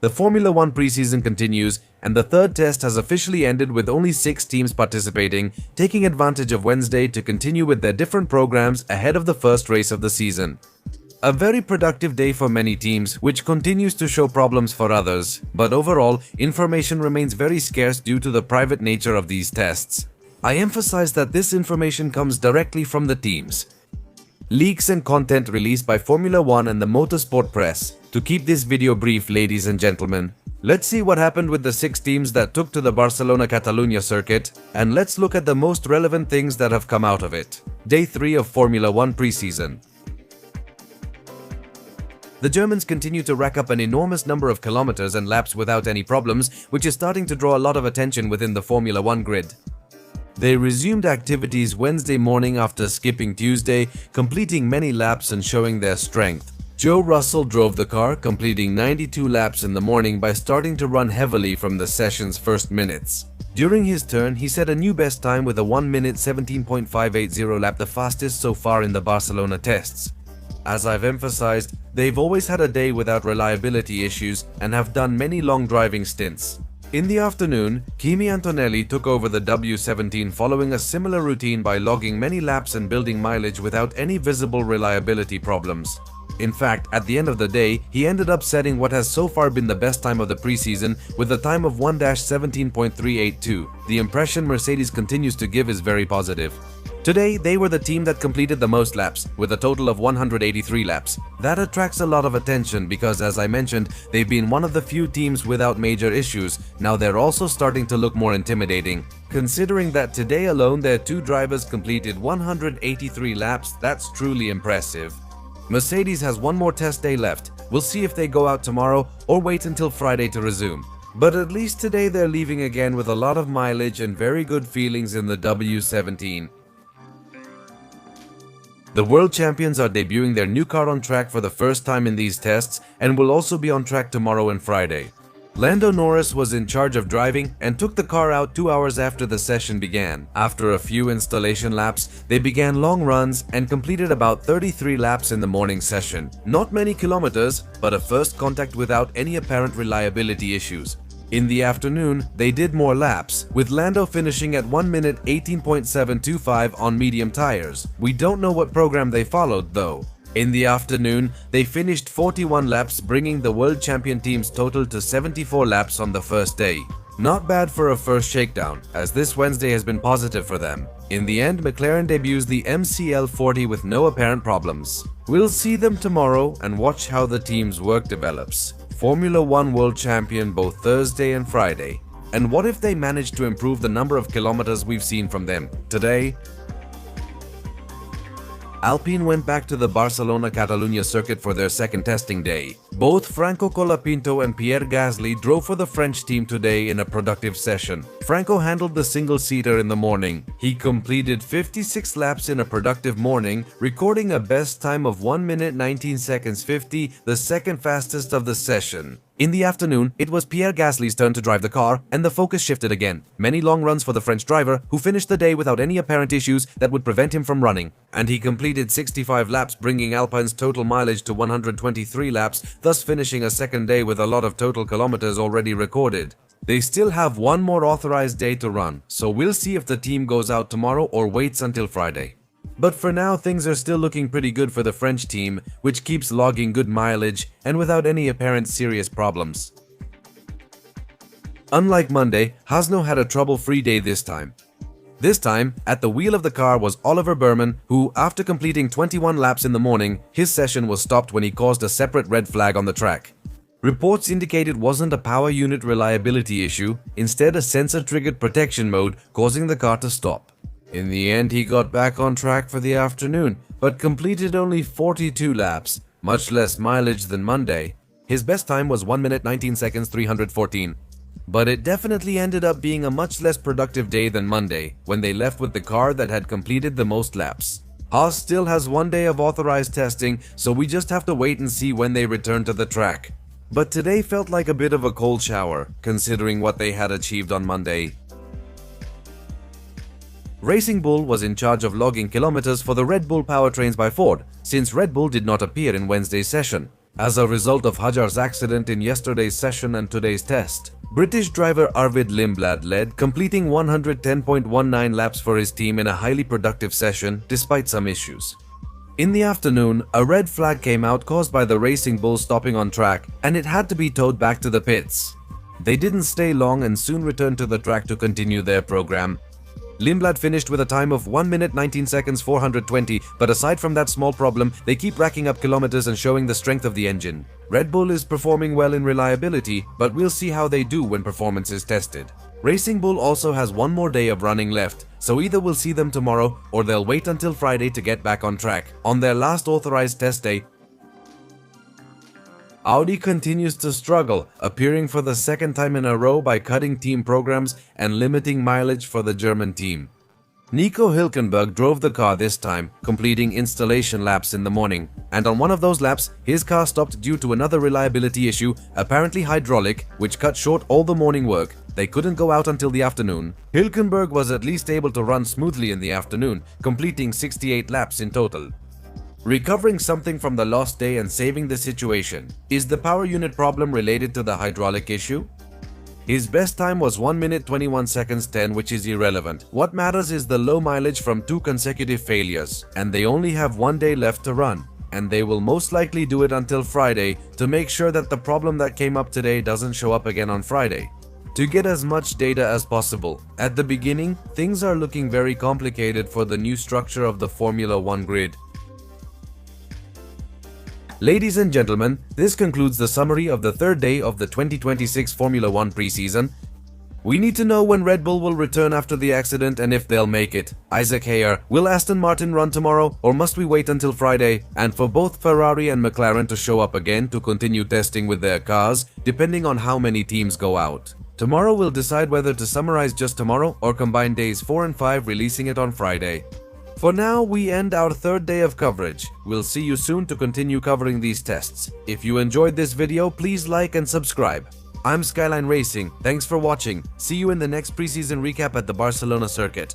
The Formula One preseason continues, and the third test has officially ended with only 6 teams participating, taking advantage of Wednesday to continue with their different programs ahead of the first race of the season. A very productive day for many teams, which continues to show problems for others, but overall, information remains very scarce due to the private nature of these tests. I emphasize that this information comes directly from the teams. Leaks and content released by Formula One and the motorsport press. To keep this video brief, ladies and gentlemen, let's see what happened with the 6 teams that took to the Barcelona-Catalunya circuit, and let's look at the most relevant things that have come out of it. Day 3 of Formula One preseason. The Germans continue to rack up an enormous number of kilometers and laps without any problems, which is starting to draw a lot of attention within the Formula One grid. They resumed activities Wednesday morning after skipping Tuesday, completing many laps and showing their strength. Joe Russell drove the car, completing 92 laps in the morning by starting to run heavily from the session's first minutes. During his turn, he set a new best time with a 1 minute 17.580 lap, the fastest so far in the Barcelona tests. As I've emphasized, they've always had a day without reliability issues and have done many long driving stints. In the afternoon, Kimi Antonelli took over the W17 following a similar routine by logging many laps and building mileage without any visible reliability problems. In fact, at the end of the day, he ended up setting what has so far been the best time of the preseason with a time of 1-17.382. The impression Mercedes continues to give is very positive. Today, they were the team that completed the most laps, with a total of 183 laps. That attracts a lot of attention because, as I mentioned, they've been one of the few teams without major issues. Now they're also starting to look more intimidating. Considering that today alone their 2 drivers completed 183 laps, that's truly impressive. Mercedes has one more test day left. We'll see if they go out tomorrow or wait until Friday to resume. But at least today they're leaving again with a lot of mileage and very good feelings in the W17. The world champions are debuting their new car on track for the first time in these tests and will also be on track tomorrow and Friday. Lando Norris was in charge of driving and took the car out 2 hours after the session began. After a few installation laps, they began long runs and completed about 33 laps in the morning session. Not many kilometers, but a first contact without any apparent reliability issues. In the afternoon, they did more laps, with Lando finishing at 1 minute 18.725 on medium tires. We don't know what program they followed though. In the afternoon, they finished 41 laps, bringing the world champion team's total to 74 laps on the first day. Not bad for a first shakedown, as this Wednesday has been positive for them. In the end, McLaren debuts the MCL40 with no apparent problems. We'll see them tomorrow and watch how the team's work develops. Formula One world champion both Thursday and Friday. And what if they manage to improve the number of kilometers we've seen from them today? Alpine went back to the Barcelona-Catalunya circuit for their second testing day. Both Franco Colapinto and Pierre Gasly drove for the French team today in a productive session. Franco handled the single-seater in the morning. He completed 56 laps in a productive morning, recording a best time of 1 minute 19 seconds 50, the second fastest of the session. In the afternoon, it was Pierre Gasly's turn to drive the car, and the focus shifted again. Many long runs for the French driver, who finished the day without any apparent issues that would prevent him from running. And he completed 65 laps, bringing Alpine's total mileage to 123 laps, thus finishing a second day with a lot of total kilometers already recorded. They still have one more authorized day to run, so we'll see if the team goes out tomorrow or waits until Friday. But for now, things are still looking pretty good for the French team, which keeps logging good mileage and without any apparent serious problems. Unlike Monday, Haas had a trouble-free day this time. This time, at the wheel of the car was Oliver Burman, who, after completing 21 laps in the morning, his session was stopped when he caused a separate red flag on the track. Reports indicate it wasn't a power unit reliability issue, instead a sensor-triggered protection mode causing the car to stop. In the end, he got back on track for the afternoon, but completed only 42 laps, much less mileage than Monday. His best time was 1 minute 19 seconds 314. But it definitely ended up being a much less productive day than Monday, when they left with the car that had completed the most laps. Haas still has 1 day of authorized testing, so we just have to wait and see when they return to the track. But today felt like a bit of a cold shower, considering what they had achieved on Monday. Racing Bull was in charge of logging kilometers for the Red Bull powertrains by Ford, since Red Bull did not appear in Wednesday's session. as a result of Hajar's accident in yesterday's session and today's test. British driver Arvid Lindblad led, completing 110.19 laps for his team in a highly productive session despite some issues. In the afternoon, a red flag came out caused by the Racing Bull stopping on track, and it had to be towed back to the pits. They didn't stay long and soon returned to the track to continue their program. Lindblad finished with a time of 1 minute 19 seconds 420, but aside from that small problem, they keep racking up kilometers and showing the strength of the engine. Red Bull is performing well in reliability, but we'll see how they do when performance is tested. Racing Bull also has one more day of running left, so either we'll see them tomorrow or they'll wait until Friday to get back on track. On their last authorized test day, Audi continues to struggle, appearing for the second time in a row by cutting team programs and limiting mileage for the German team. Nico Hülkenberg drove the car this time, completing installation laps in the morning, and on one of those laps, his car stopped due to another reliability issue, apparently hydraulic, which cut short all the morning work. They couldn't go out until the afternoon. Hülkenberg was at least able to run smoothly in the afternoon, completing 68 laps in total. Recovering something from the lost day and saving the situation. Is the power unit problem related to the hydraulic issue? His best time was 1 minute 21 seconds 10, which is irrelevant. What matters is the low mileage from 2 consecutive failures, and they only have 1 day left to run. And they will most likely do it until Friday to make sure that the problem that came up today doesn't show up again on Friday. To get as much data as possible. At the beginning, things are looking very complicated for the new structure of the Formula 1 grid. Ladies and gentlemen, this concludes the summary of the third day of the 2026 Formula 1 preseason. We need to know when Red Bull will return after the accident and if they'll make it. Isaac Heyer, will Aston Martin run tomorrow or must we wait until Friday? And for both Ferrari and McLaren to show up again to continue testing with their cars, depending on how many teams go out. Tomorrow we'll decide whether to summarize just tomorrow or combine days 4 and 5, releasing it on Friday. For now, we end our third day of coverage. We'll see you soon to continue covering these tests. If you enjoyed this video, please like and subscribe. I'm Skyline Racing. Thanks for watching. See you in the next preseason recap at the Barcelona circuit.